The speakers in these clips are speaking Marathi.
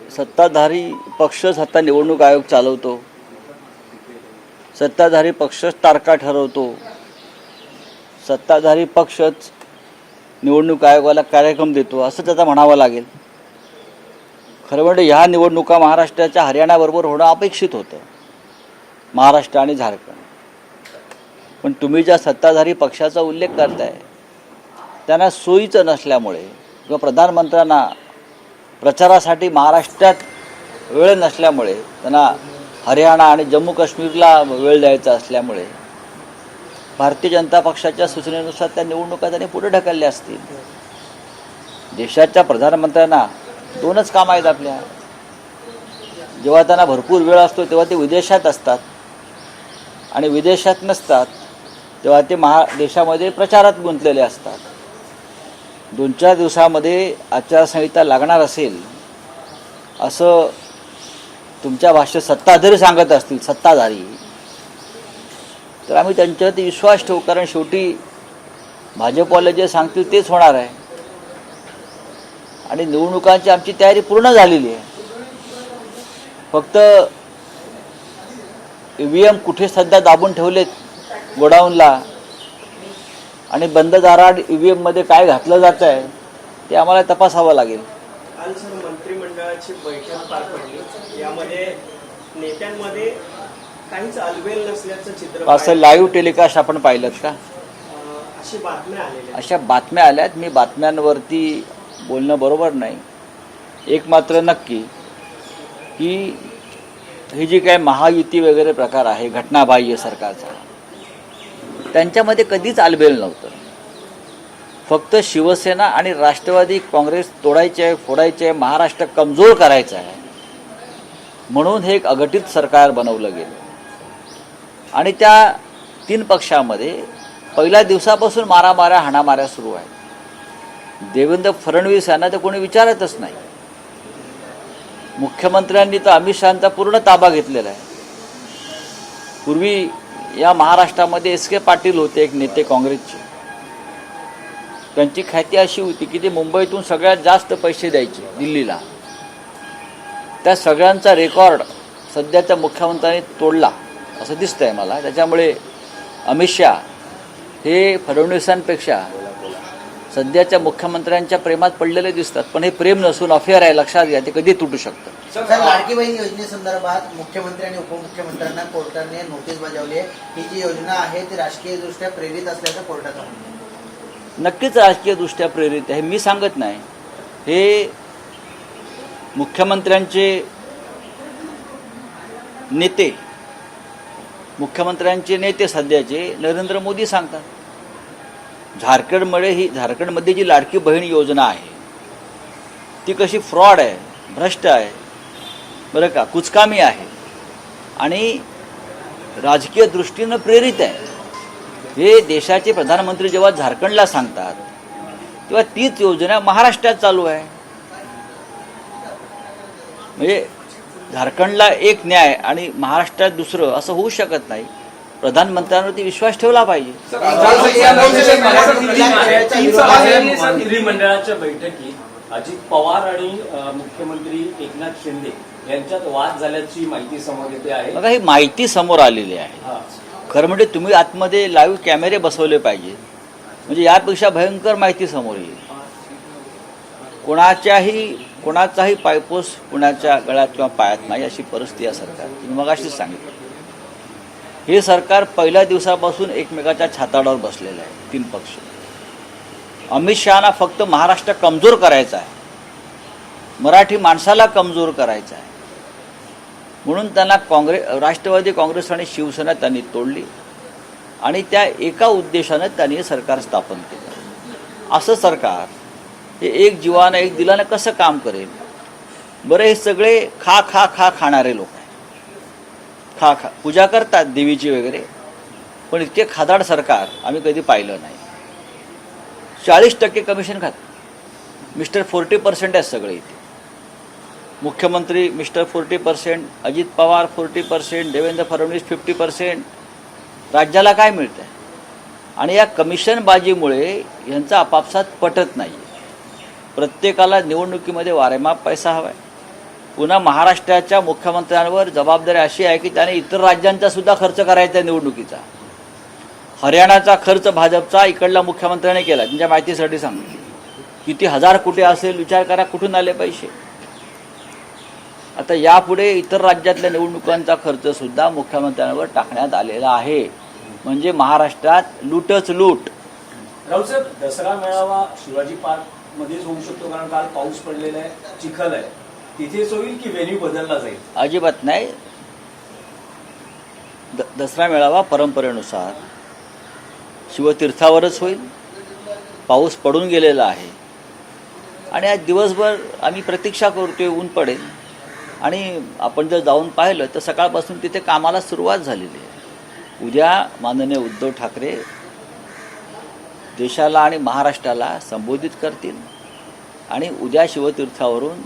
सत्ताधारी पक्षच आता निवडणूक आयोग चालवतो, सत्ताधारी पक्षच तारखा ठरवतो, सत्ताधारी पक्षच निवडणूक आयोगाला कार्यक्रम देतो असं त्याचा म्हणावं लागेल. खरं म्हणजे ह्या निवडणुका महाराष्ट्राच्या हरियाणाबरोबर होणं अपेक्षित होतं, महाराष्ट्र आणि झारखंड. पण तुम्ही ज्या सत्ताधारी पक्षाचा उल्लेख करताय त्यांना सोयीचं नसल्यामुळे किंवा प्रधानमंत्र्यांना प्रचारासाठी महाराष्ट्रात वेळ नसल्यामुळे, त्यांना हरियाणा आणि जम्मू काश्मीरला वेळ द्यायचा असल्यामुळे भारतीय जनता पक्षाच्या सूचनेनुसार त्या निवडणुका त्यांनी पुढे ढकलल्या असतील. देशाच्या प्रधानमंत्र्यांना दोनच कामं आहेत आपल्या. जेव्हा त्यांना भरपूर वेळ असतो तेव्हा ते विदेशात असतात आणि विदेशात नसतात तेव्हा ते देशामध्ये प्रचारात गुंतलेले असतात. 2-4 दिवसामध्ये आचारसंहिता लागणार असेल असं तुमच्या भाषेत सत्ताधारी सांगत असतील, सत्ताधारी, तर आम्ही त्यांच्यावरती विश्वास ठेवू. कारण शेवटी भाजपवाले जे सांगतील तेच होणार आहे आणि निवडणुकांची आमची तयारी पूर्ण झालेली आहे. फक्त EVM कुठे सध्या दाबून ठेवलेत गोडाऊनला आणि बंद दाराआड EVMमध्ये काय घातलं जात आहे ते आम्हाला तपासावं लागेल. काल सर मंत्रिमंडळाची बैठक पार पडली, यामध्ये नेत्यांमध्ये काहीच अलबेल नसल्याचं चित्र असं लाईव्ह टेलिकास्ट आपण पाहिलं का? अशी बातम्या आलेल्या, अशा बातम्या आल्यात. मी बातम्यांवरती बोलणं बरोबर नाही. एक मात्र नक्की की ही जी काय महायुती वगैरे प्रकार आहे घटनाबाह्य सरकारचा, त्यांच्यामध्ये कधीच आलबेल नव्हतं. फक्त शिवसेना आणि राष्ट्रवादी काँग्रेस तोडायचे आहे, फोडायचे आहे, महाराष्ट्र कमजोर करायचा आहे म्हणून हे एक अघटित सरकार बनवलं गेलं. आणि त्या 3 पक्षामध्ये पहिल्या दिवसापासून मारामाऱ्या हाणामाऱ्या सुरू आहेत. देवेंद्र फडणवीस यांना तर कोणी विचारतच नाही. मुख्यमंत्र्यांनी तर अमित शहांचा पूर्ण ताबा घेतलेला आहे. पूर्वी या महाराष्ट्रामध्ये SK पाटील होते, एक नेते काँग्रेसचे. त्यांची ख्याती अशी होती की ते मुंबईतून सगळ्यात जास्त पैसे द्यायचे दिल्लीला. त्या सगळ्यांचा रेकॉर्ड सध्याच्या मुख्यमंत्र्यांनी तोडला असं दिसतंय मला. त्याच्यामुळे अमित शहा हे फडणवीसांपेक्षा सध्याच्या मुख्यमंत्र्यांच्या प्रेमात पडलेले दिसतात. पण हे प्रेम नसून अफेअर आहे, लक्षात घ्या. ते कधी तुटू शकतं. सर, लाडकी बहीण योजनेसंदर्भात मुख्यमंत्री आणि उपमुख्यमंत्र्यांना कोर्टाने नोटीस बजावली आहे. ही जी योजना आहे ती राजकीयदृष्ट्या प्रेरित असल्याचं कोर्टाचं म्हणणं आहे. नक्कीच राजकीयदृष्ट्या प्रेरित आहे, मी सांगत नाही. हे मुख्यमंत्र्यांचे नेते, मुख्यमंत्र्यांचे नेते सध्याचे नरेंद्र मोदी सांगतात. झारखंडमध्ये जी लाडकी बहीण योजना आहे ती कशी फ्रॉड आहे, भ्रष्ट आहे, बरं का, कुचकामी आहे आणि राजकीय दृष्टीनं प्रेरित आहे. हे देशाचे प्रधानमंत्री जेव्हा झारखंडला सांगतात तेव्हा तीच योजना महाराष्ट्रात चालू आहे. म्हणजे झारखंडला एक न्याय आणि महाराष्ट्रात दुसरं असं होऊ शकत नाही. प्रधानमंत्र्यांवरती विश्वास ठेवला पाहिजे. मंत्रिमंडळाच्या बैठकीत अजित पवार आणि मुख्यमंत्री एकनाथ शिंदे यांच्यात वाद झाल्याची माहिती समोर येते आहे. बघा, ही माहिती समोर आलेली आहे. खरं म्हणजे तुम्ही आतमध्ये लाईव्ह कॅमेरे बसवले पाहिजे, म्हणजे यापेक्षा भयंकर माहिती समोर येईल. कोणाचाही पायपोस कुणाच्या गळ्यात किंवा पायात नाही अशी परिस्थिती आहे सरकार. मी मगाशीच सांगितलं. हे सरकार पहिल्या दिवसापासून एकमेकाच्या छाताडावर बसलेलं आहे, 3 पक्ष. अमित शहाना फक्त महाराष्ट्र कमजोर करायचा आहे, मराठी माणसाला कमजोर करायचा आहे म्हणून त्यांना राष्ट्रवादी काँग्रेस आणि शिवसेना त्यांनी तोडली आणि त्या एका उद्देशानं त्यांनी हे सरकार स्थापन केलं. असं सरकार हे एक जीवानं एक दिलानं कसं काम करेल? बरं, हे सगळे खाणारे लोक आहेत. पूजा करतात देवीची वगैरे, पण इतके खादाड सरकार आम्ही कधी पाहिलं नाही. 40% कमिशन खात. मिस्टर 40% आहेत सगळे इथे. मुख्यमंत्री मिस्टर 40%, अजित पवार 40%, देवेंद्र फडणवीस 50%. राज्याला काय मिळतं आहे? आणि या कमिशनबाजीमुळे यांचा आपापसात पटत नाही. प्रत्येकाला निवडणुकीमध्ये वारेमाप पैसा हवा आहे. पुन्हा महाराष्ट्राच्या मुख्यमंत्र्यांवर जबाबदारी अशी आहे की त्याने इतर राज्यांचा सुद्धा खर्च करायचा आहे निवडणुकीचा. हरियाणाचा खर्च भाजपचा इकडल्या मुख्यमंत्र्याने केला. त्यांच्या माहितीसाठी सांगतो, किती हजार कोटी असेल विचार करा, कुठून आले पैसे. आता यापुढे इतर राज्यातल्या निवडणुकांचा खर्च सुद्धा मुख्यमंत्र्यांवर टाकण्यात आलेला आहे. म्हणजे महाराष्ट्रात लूटच लूट. राहुल साहेब, दसरा मेळावा शिवाजी पार्क मध्येच होऊ शकतो, कारण काल पाऊस पडलेला आहे, चिखल आहे, तिथेच होईल की व्हेन्यू बदलला जाईल? अजिबात नाही. दसरा मेळावा परंपरेनुसार शिवतीर्थावरच होईल. पाऊस पडून गेलेला आहे आणि आज दिवसभर आम्ही प्रतीक्षा करतोय, ऊन पडेल. आणि आपण जर जाऊन पाहिलं तर सकाळपासून तिथे कामाला सुरुवात झालेली आहे. उद्या माननीय उद्धव ठाकरे देशाला आणि महाराष्ट्राला संबोधित करतील आणि उद्या शिवतीर्थावरून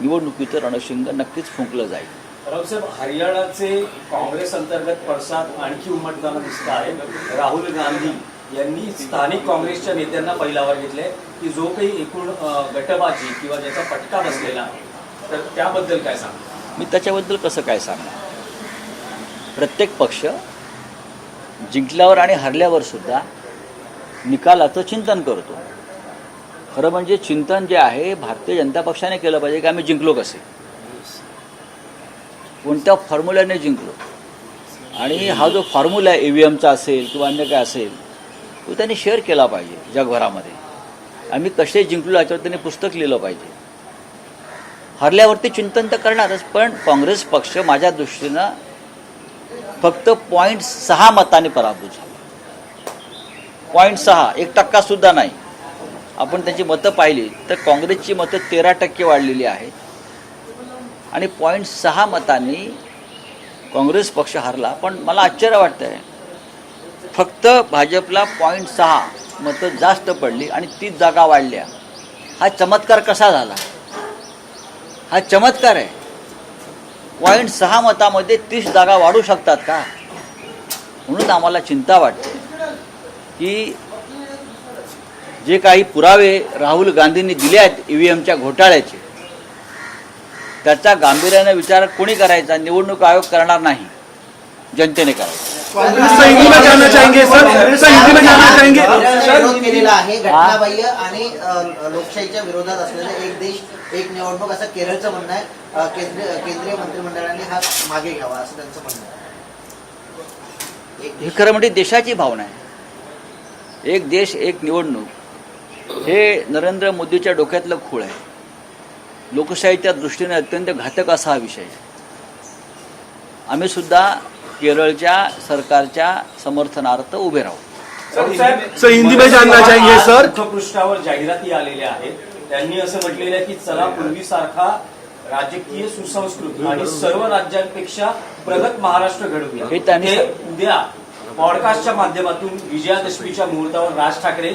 निवडणुकीचं रणशिंग नक्कीच फुंकलं जाईल. राहुल साहेब, हरियाणाचे काँग्रेस अंतर्गत पडसाद आणखी उमटताना दिसत आहे. राहुल गांधी यांनी स्थानिक काँग्रेसच्या नेत्यांना पैलावर घेतले की जो काही एकूण गटबाजी किंवा ज्याचा फटका बसलेला आहे, तर त्याबद्दल काय सांगा? मी त्याच्याबद्दल कसं काय सांगणार. प्रत्येक पक्ष जिंकल्यावर आणि हरल्यावर सुद्धा निकालाचं चिंतन करतो. खरं म्हणजे चिंतन जे आहे भारतीय जनता पक्षाने केलं पाहिजे की आम्ही जिंकलो कसे, कोणत्या फॉर्म्युल्याने जिंकलो. आणि हा जो फॉर्म्युला आहे EVMचा असेल किंवा अन्य काय असेल तो त्यांनी शेअर केला पाहिजे जगभरामध्ये. आम्ही कसे जिंकलो याच्यावर त्यांनी पुस्तक लिहिलं पाहिजे. हरल्यावरती चिंतन तर करणारच, पण काँग्रेस पक्ष माझ्या दृष्टीनं फक्त 0.6 मतांनी पराभूत झाला. 0.6, 1% सुद्धा नाही. आपण त्यांची मतं पाहिली तर काँग्रेसची मतं 13% वाढलेली आहेत आणि 0.6 मतांनी काँग्रेस पक्ष हरला. पण मला आश्चर्य वाटतं आहे, फक्त भाजपला 0.6 मतं जास्त पडली आणि 30 जागा वाढल्या. हा चमत्कार कसा झाला? हा चमत्कार आहे. 0.6 मतामध्ये 30 जागा वाढू शकतात का? म्हणून आम्हाला चिंता वाटते की जे काही पुरावे राहुल गांधींनी दिले आहेत EVMच्या घोटाळ्याचे, त्याचा गांभीर्याने विचार कोणी करायचा? निवडणूक आयोग करणार नाही, जनतेने करायचा. विरोध केलेला आहे घटनाबाह्य आणि लोकशाहीच्या विरोधात असलेलं एक देश एक निवडणूक असं केरळचं म्हणणं आहे. केंद्रीय मंत्रिमंडळाने हा मागे घ्यावा असं त्यांचं म्हणणं आहे. हे खरं म्हणजे देशाची भावना आहे. एक देश एक निवडणूक हे नरेंद्र मोदीच्या डोक्यातलं खूळ आहे. लोकशाहीच्या दृष्टीने अत्यंत घातक असा हा विषय आहे. आम्ही सुद्धा केरळच्या सरकारच्या समर्थनार्थ उभे राहू. सर हिंदी में जानना चाहेंगे सर. मुखपृष्ठावर जाहिराती आलेल्या आहेत. त्यांनी असं म्हटलेलं आहे की चला पूर्वीसारखा राजकीय सुसंस्कृत आणि सर्व राज्यांपेक्षा प्रगत महाराष्ट्र घडवूया. हे त्यांनी उद्या पॉडकास्टच्या माध्यमातून विजयादशमीच्या मुहूर्तावर राज ठाकरे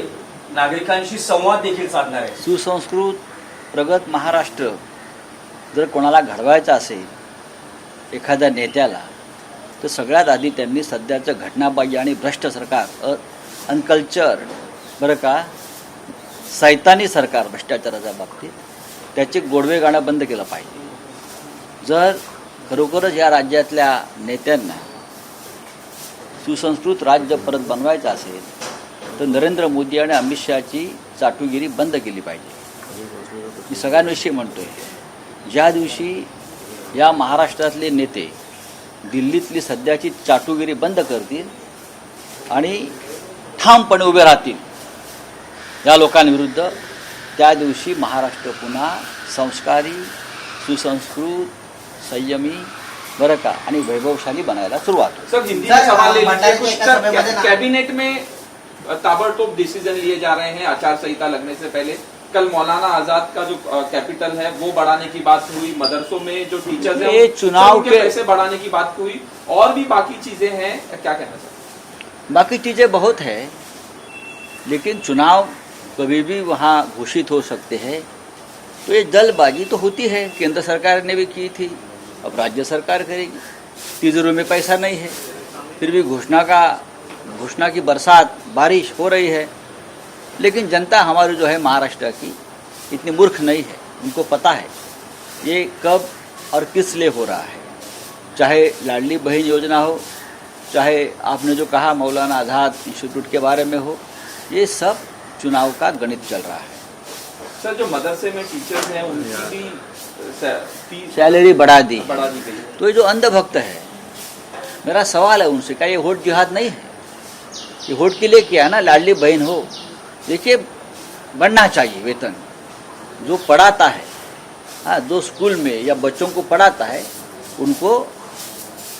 नागरिकांशी संवाद देखील साधणार आहे. सुसंस्कृत प्रगत महाराष्ट्र जर कोणाला घडवायचा असेल एखाद्या नेत्याला, तर सगळ्यात आधी त्यांनी सध्याचं घटनाबाह्य आणि भ्रष्ट सरकार, अनकल्चर बरं का, सैतानी सरकार भ्रष्टाचाराच्या बाबतीत, त्याचे गोडवे गाणं बंद केलं पाहिजे. जर खरोखरच या राज्यातल्या नेत्यांना सुसंस्कृत राज्य परत बनवायचं असेल तर नरेंद्र मोदी आणि अमित शहाची चाटुगिरी बंद केली पाहिजे. मी सगळ्यांविषयी म्हणतोय, ज्या दिवशी या महाराष्ट्रातले नेते दिल्लीतली सध्याची चाटुगिरी बंद करतील आणि ठामपणे उभे राहतील या लोकांविरुद्ध, त्या दिवशी महाराष्ट्र पुन्हा संस्कारी, सुसंस्कृत, संयमी बरं का आणि वैभवशाली बनायला सुरुवात होईल. सर हिंदी में सवाल ले लीजिए. कुछ कैबिनेट में ताबड़तोड़ डिसीजन लिए जा रहे हैं आचार संहिता लगने से पहले. कल मौलाना आजाद का जो कैपिटल है वो बढ़ाने की बात हुई. मदरसों में जो टीचर्स हैं चुनाव के पैसे बढ़ाने की बात हुई. और भी बाकी चीजें हैं, क्या कहना सर? बाकी चीज़ें बहुत है, लेकिन चुनाव कभी भी वहाँ घोषित हो सकते हैं. तो ये जल्दबाजी तो होती है. केंद्र सरकार ने भी की थी, अब राज्य सरकार करेगी. तिजोरी में पैसा नहीं है, फिर भी घोषणा की बरसात, बारिश हो रही है. लेकिन जनता हमारी जो है महाराष्ट्र की इतनी मूर्ख नहीं है. उनको पता है ये कब और किस लिए हो रहा है, चाहे लाडली बहन योजना हो, चाहे आपने जो कहा मौलाना आज़ाद इंस्टीट्यूट के बारे में हो, ये सब चुनाव का गणित चल रहा है। सर जो मदरसे में टीचर्स हैं उनकी भी फीस सैलरी बढ़ा दी बढ़ा दी गई। तो ये जो अंधभक्त है, मेरा सवाल है उनसे, क्या ये वोट जिहाद नहीं है? ये वोट के लिए क्या है ना, लाडली बहन हो, देखिए बढ़ना चाहिए वेतन। जो पढ़ाता है, हाँ, जो स्कूल में या बच्चों को पढ़ाता है उनको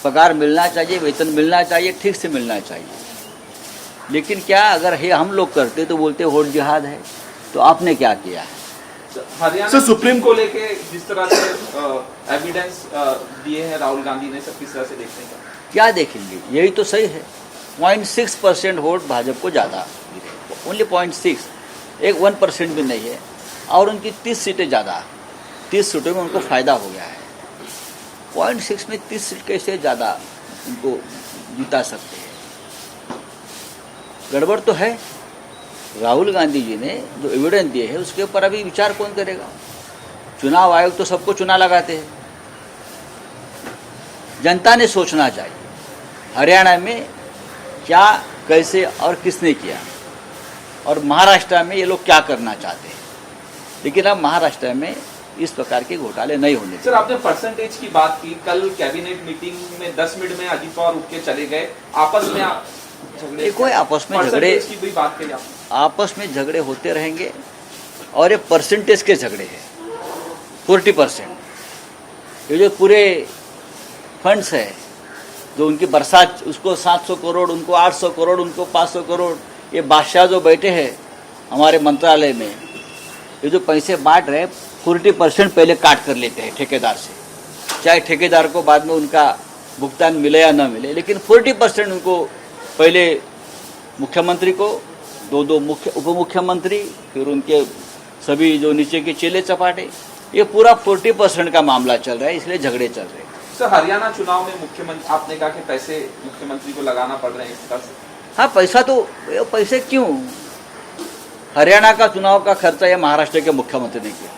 पगार मिलना चाहिए, वेतन मिलना चाहिए, ठीक से मिलना चाहिए। लेकिन क्या अगर ये हम लोग करते तो बोलते वोट जिहाद है। तो आपने क्या किया है? हरियाणा सुप्रीम को लेके जिस तरह से एविडेंस दिए हैं राहुल गांधी ने, सब किस तरह से देखने का? क्या देखेंगे, यही तो सही है। 0.6% वोट भाजपा को ज़्यादा गिरे, ओनली 0.6, एक 1% भी नहीं है। और उनकी 30 सीटें ज़्यादा, 30 सीटों में उनको फ़ायदा हो गया है। 0.6 में 30 सीट कैसे ज़्यादा उनको जीता सकते हैं? गड़बड़ तो है। राहुल गांधी जी ने जो एविडेंस दिए है उसके ऊपर अभी विचार कौन करेगा? चुनाव आयोग तो सबको चुना लगाते हैं। जनता ने सोचना चाहिए हरियाणा में क्या, कैसे और किसने किया, और महाराष्ट्र में ये लोग क्या करना चाहते हैं। लेकिन अब महाराष्ट्र में इस प्रकार के घोटाले नहीं होने चाहिए। सर आपने परसेंटेज की बात की, कल कैबिनेट मीटिंग में 10 मिनट में अजित पवार उठ के चले गए, आपस में झगड़े, कोई आपस में झगड़े, परसेंटेज की भी बात करी आपने। आपस में झगड़े होते रहेंगे और ये परसेंटेज के झगड़े हैं। 40% ये जो पूरे फंड्स है, जो उनकी बरसात, उसको 700 करोड़, उनको 800 करोड़, उनको 500 करोड़, ये बादशाह जो बैठे हैं हमारे मंत्रालय में, ये जो पैसे बांट रहे हैं 40% पहले काट कर लेते हैं ठेकेदार से। चाहे ठेकेदार को बाद में उनका भुगतान मिले या न मिले, लेकिन 40% उनको पहले मुख्यमंत्री को, दो मुख्य उप मुख्यमंत्री, फिर उनके सभी जो नीचे के चेले चपाटे, ये पूरा 40% का मामला चल रहा है, इसलिए झगड़े चल रहे हैं। सर हरियाणा चुनाव में मुख्यमंत्री, आपने कहा कि पैसे मुख्यमंत्री को लगाना पड़ रहे हैं इस तरह से। हाँ, पैसा तो, पैसे क्यों? हरियाणा का चुनाव का खर्चा यह महाराष्ट्र के मुख्यमंत्री ने किया।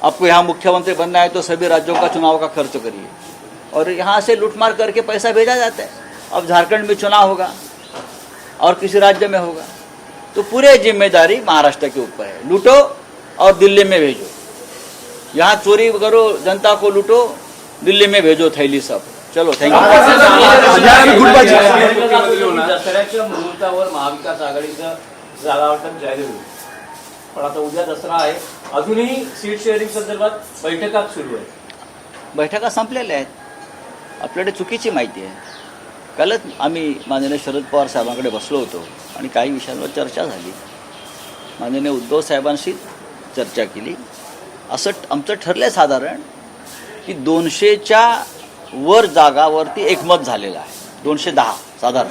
आपको यहाँ मुख्यमंत्री बनना है तो सभी राज्यों का चुनाव का खर्च करिए, और यहाँ से लूटमार करके पैसा भेजा जाता है। अब झारखंड में चुनाव होगा और किसी राज्य में होगा, तो पूरे जिम्मेदारी महाराष्ट्र के ऊपर है। लूटो और दिल्ली में भेजो, यहाँ चोरी करो, जनता को लूटो, दिल्ली में भेजो थैली सब। चलो, थँक यू। दसऱ्याच्या मुहूर्तावर महाविकास आघाडीचं जागा वाटप जाहीर होईल, पण आता उद्या दसरा आहे, अजूनही सीट शेअरिंग संदर्भात बैठका सुरू आहे. बैठका संपलेल्या आहेत. आपल्याकडे चुकीची माहिती आहे. कालच आम्ही माननीय शरद पवार साहेबांकडे बसलो होतो आणि काही विषयांवर चर्चा झाली. माननीय उद्धव साहेबांशी चर्चा केली. असं आमचं ठरलं साधारण की 200च्या वर जागावरती एकमत झालेलं आहे. 210 साधारण.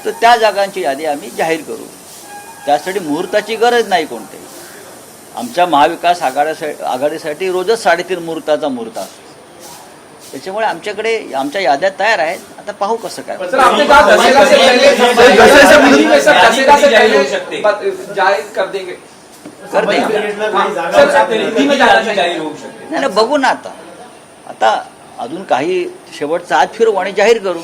तर त्या जागांची यादी आम्ही जाहीर करू. त्यासाठी मुहूर्ताची गरज नाही कोणतेही. आमच्या महाविकास आघाडीसाठी रोजच 3.5 मुहूर्ताचा मुहूर्त असतो. त्याच्यामुळे आमच्याकडे आमच्या याद्या तयार आहेत. आता पाहू कसं काय. सर आपने कहा दशहरा से पहले जाहिर कर देंगे. कर देंगे. नाही नाही, बघू ना आता. आता अजून काही शेवटचा आज फिरू आणि जाहीर करू.